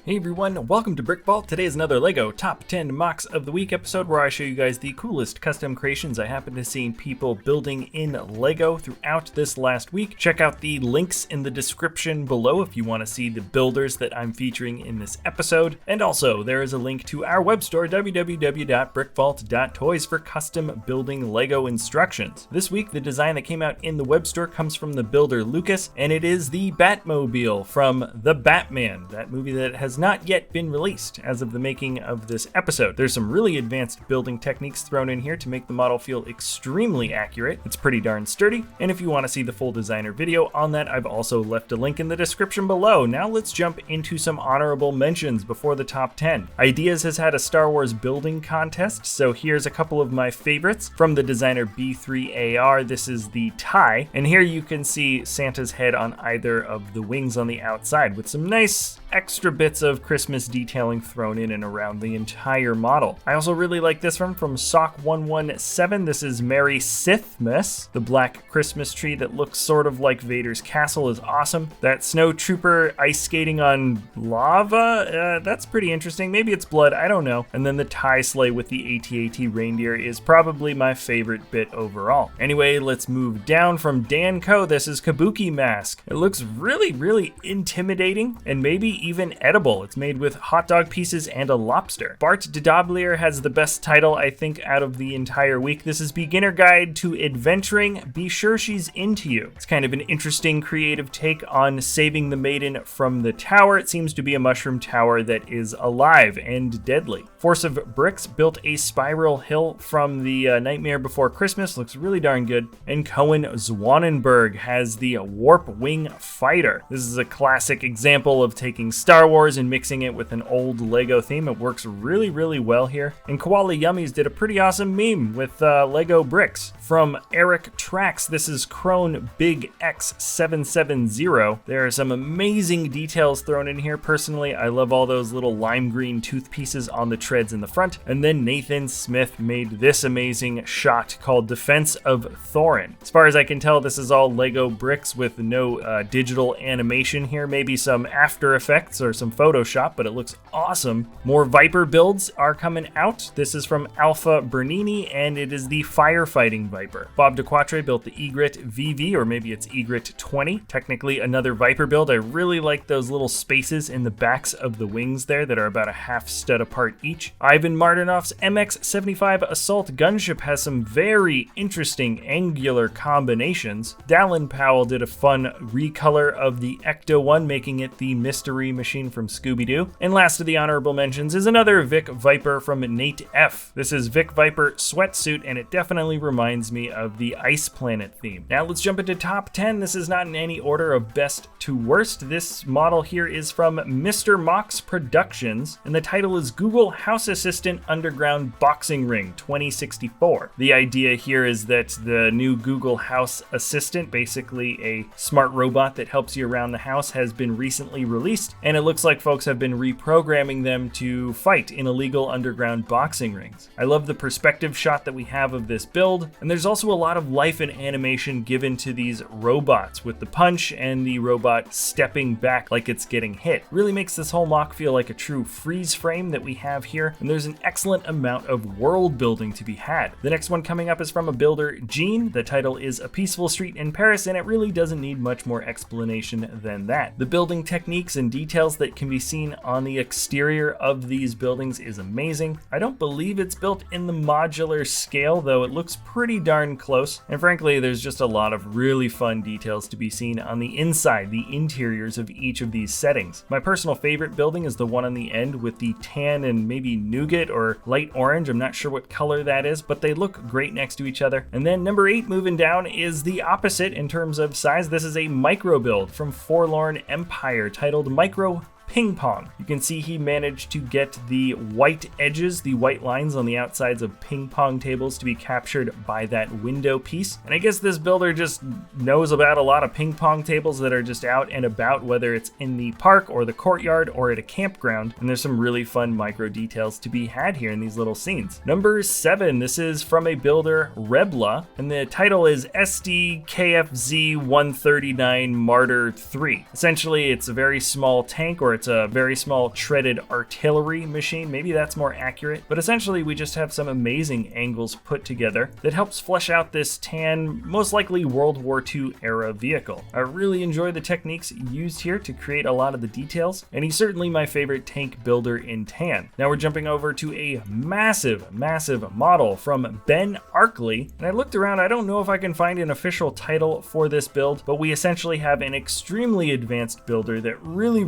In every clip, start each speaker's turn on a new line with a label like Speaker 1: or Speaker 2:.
Speaker 1: Hey everyone, welcome to BrickVault. Today is another LEGO Top 10 MOCs of the Week episode where I show you guys the coolest custom creations I happen to see people building in LEGO throughout this last week. Check out the links in the description below if you want to see the builders that I'm featuring in this episode. And also, there is a link to our web store, www.brickvault.toys, for custom building LEGO instructions. This week, the design that came out in the web store comes from the builder Lucas, and it is the Batmobile from The Batman, that movie that has not yet been released as of the making of this episode. There's some really advanced building techniques thrown in here to make the model feel extremely accurate. It's pretty darn sturdy, and if you want to see the full designer video on that, I've also left a link in the description below. Now let's jump into some honorable mentions before the top 10. Ideas has had a Star Wars building contest, so here's a couple of my favorites. From the designer B3AR, this is the tie, and here you can see Santa's head on either of the wings on the outside with some nice extra bits of Christmas detailing thrown in and around the entire model. I also really like this one from Sock117. This is Merry Sithmas. The black Christmas tree that looks sort of like Vader's castle is awesome. That snow trooper ice skating on lava, that's pretty interesting. Maybe it's blood, I don't know. And then the tie sleigh with the AT-AT reindeer is probably my favorite bit overall. Anyway, let's move down from Dan Co. This is Kabuki Mask. It looks really intimidating and maybe even edible. It's made with hot dog pieces and a lobster. Bart Dedoblier has the best title, I think, out of the entire week. This is Beginner Guide to Adventuring. Be sure she's into you. It's kind of an interesting creative take on saving the maiden from the tower. It seems to be a mushroom tower that is alive and deadly. Force of Bricks built a spiral hill from the Nightmare Before Christmas. Looks really darn good. And Cohen Zwanenberg has the Warp Wing Fighter. This is a classic example of taking Star Wars and mixing it with an old LEGO theme. It works really well here. And Koala Yummies did a pretty awesome meme with LEGO bricks. From Eric Trax, this is Krone Big X770. There are some amazing details thrown in here. Personally, I love all those little lime green tooth pieces on the treads in the front. And then Nathan Smith made this amazing shot called Defense of Thorin. As far as I can tell, this is all LEGO bricks with no digital animation here. Maybe some After Effects or some Photoshop, but it looks awesome. More Viper builds are coming out. This is from Alpha Bernini, and it is the Firefighting Viper. Bob DeQuatre built the Egret VV, or maybe it's Egret 20. Technically another Viper build. I really like those little spaces in the backs of the wings there that are about a half stud apart each. Ivan Martinoff's MX-75 Assault Gunship has some very interesting angular combinations. Dallin Powell did a fun recolor of the Ecto-1, making it the Mystery Machine from Scooby-Doo. And last of the honorable mentions is another Vic Viper from Nate F. This is Vic Viper Sweatsuit, and it definitely reminds me of the Ice Planet theme. Now let's jump into top 10. This is not in any order of best to worst. This model here is from Mr. Mox Productions, and the title is Google House Assistant Underground Boxing Ring 2064. The idea here is that the new Google House Assistant, basically a smart robot that helps you around the house, has been recently released, and it looks like folks have been reprogramming them to fight in illegal underground boxing rings. I love the perspective shot that we have of this build, and there's also a lot of life and animation given to these robots with the punch and the robot stepping back like it's getting hit. Really makes this whole mock feel like a true freeze frame that we have here, and there's an excellent amount of world building to be had. The next one coming up is from a builder, Jean. The title is A Peaceful Street in Paris, and it really doesn't need much more explanation than that. The building techniques and details that can be seen on the exterior of these buildings is amazing. I don't believe it's built in the modular scale, though it looks pretty darn close. And frankly, there's just a lot of really fun details to be seen on the inside, the interiors of each of these settings. My personal favorite building is the one on the end with the tan and maybe nougat or light orange. I'm not sure what color that is, but they look great next to each other. And then number 8 moving down is the opposite in terms of size. This is a micro build from Forlorn Empire titled Micro Ping Pong. You can see he managed to get the white edges, the white lines on the outsides of ping pong tables to be captured by that window piece. And I guess this builder just knows about a lot of ping pong tables that are just out and about, whether it's in the park or the courtyard or at a campground. And there's some really fun micro details to be had here in these little scenes. Number 7, this is from a builder, Rebla, and the title is SDKFZ 139 Martyr 3. Essentially, it's a very small tank, or it's it's a very small treaded artillery machine. Maybe that's more accurate, but essentially we just have some amazing angles put together that helps flesh out this tan, most likely World War II era vehicle. I really enjoy the techniques used here to create a lot of the details, and he's certainly my favorite tank builder in tan. Now we're jumping over to a massive model from Ben Arkley, and I looked around. I don't know if I can find an official title for this build, but we essentially have an extremely advanced builder that really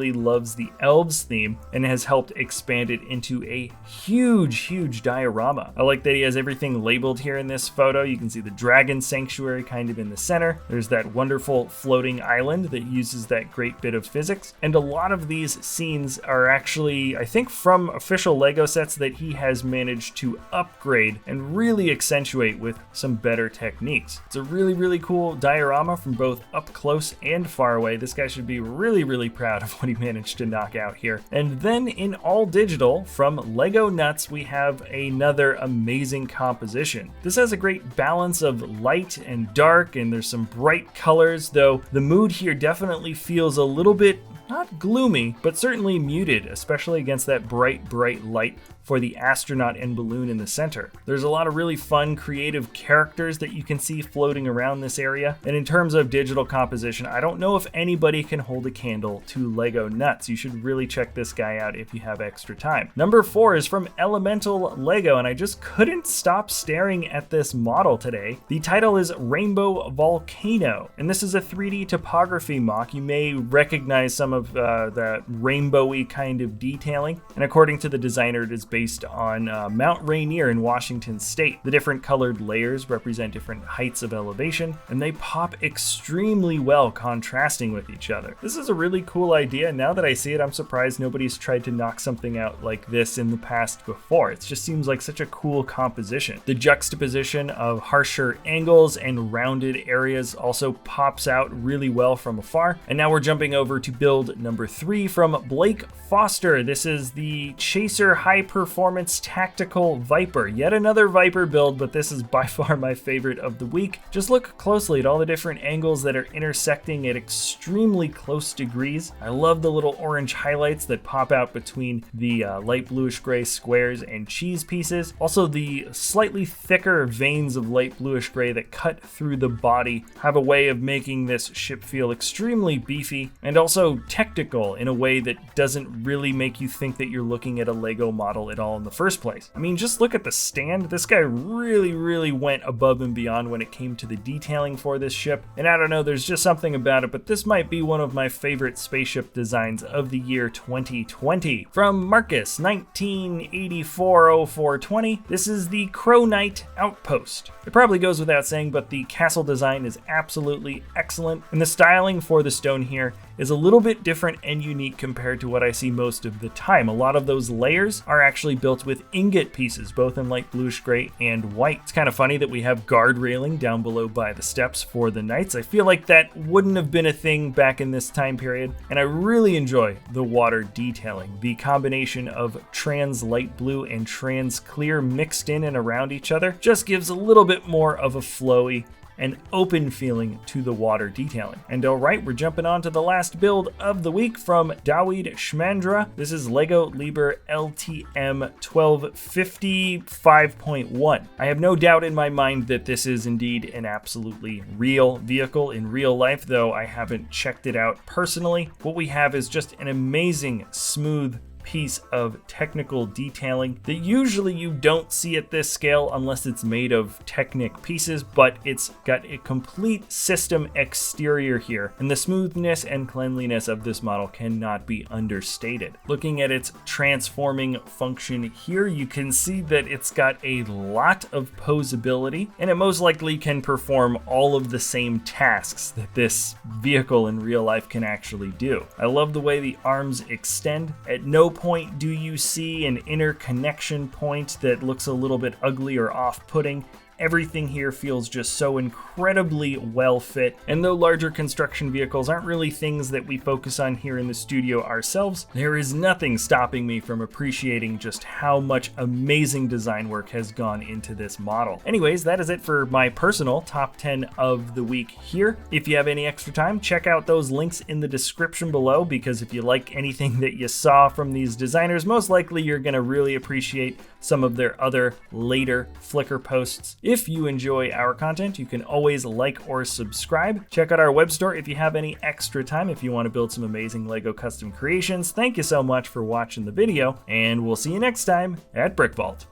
Speaker 1: loves the elves theme and has helped expand it into a huge diorama. I like that he has everything labeled here in this photo. You can see the dragon sanctuary kind of in the center. There's that wonderful floating island that uses that great bit of physics, and a lot of these scenes are actually, I think, from official LEGO sets that he has managed to upgrade and really accentuate with some better techniques. It's a really cool diorama from both up close and far away. This guy should be really proud of what he managed to knock out here. And then in all digital from Lego Nuts, we have another amazing composition. This has a great balance of light and dark, and there's some bright colors, though the mood here definitely feels a little bit not gloomy, but certainly muted, especially against that bright light for the astronaut and balloon in the center. There's a lot of really fun, creative characters that you can see floating around this area. And in terms of digital composition, I don't know if anybody can hold a candle to Lego Nuts. You should really check this guy out if you have extra time. Number 4 is from Elemental Lego, and I just couldn't stop staring at this model today. The title is Rainbow Volcano, and this is a 3D topography mock. You may recognize some of that rainbowy kind of detailing, and according to the designer, it is based on Mount Rainier in Washington State. The different colored layers represent different heights of elevation, and they pop extremely well contrasting with each other. This is a really cool idea. Now that I see it, I'm surprised nobody's tried to knock something out like this in the past before. It just seems like such a cool composition. The juxtaposition of harsher angles and rounded areas also pops out really well from afar. And now we're jumping over to build number 3 from Blake Foster. This is the Chaser High Performance Tactical Viper. Yet another Viper build, but this is by far my favorite of the week. Just look closely at all the different angles that are intersecting at extremely close degrees. I love the little orange highlights that pop out between the light bluish gray squares and cheese pieces. Also, the slightly thicker veins of light bluish gray that cut through the body have a way of making this ship feel extremely beefy and also technical in a way that doesn't really make you think that you're looking at a Lego model at all in the first place. I mean, just look at the stand. This guy really went above and beyond when it came to the detailing for this ship. And I don't know, there's just something about it, but this might be one of my favorite spaceship designs of the year 2020. From Marcus, 1984-04-20, this is the Crow Knight Outpost. It probably goes without saying, but the castle design is absolutely excellent, and the styling for the stone here is a little bit different and unique compared to what I see most of the time. A lot of those layers are actually built with ingot pieces, both in light bluish gray and white. It's kind of funny that we have guard railing down below by the steps for the knights. I feel like that wouldn't have been a thing back in this time period, and I really enjoy the water detailing. The combination of trans light blue and trans clear mixed in and around each other just gives a little bit more of a flowy and open feeling to the water detailing. And alright, we're jumping on to the last build of the week from Dawid Shmandra. This is Lego Liber LTM 1250 5.1. I have no doubt in my mind that this is indeed an absolutely real vehicle in real life, though I haven't checked it out personally. What we have is just an amazing, smooth piece of technical detailing that usually you don't see at this scale unless it's made of Technic pieces, but it's got a complete system exterior here, and the smoothness and cleanliness of this model cannot be understated. Looking at its transforming function here, you can see that it's got a lot of posability, and it most likely can perform all of the same tasks that this vehicle in real life can actually do. I love the way the arms extend. At no point do you see an interconnection point that looks a little bit ugly or off-putting. everything here feels just so incredibly well fit. And though larger construction vehicles aren't really things that we focus on here in the studio ourselves, there is nothing stopping me from appreciating just how much amazing design work has gone into this model. Anyways, that is it for my personal top 10 of the week here. If you have any extra time, check out those links in the description below, because if you like anything that you saw from these designers, most likely you're going to really appreciate some of their other later Flickr posts. If you enjoy our content, you can always like or subscribe. Check out our web store if you have any extra time, if you want to build some amazing LEGO custom creations. Thank you so much for watching the video, and we'll see you next time at BrickVault.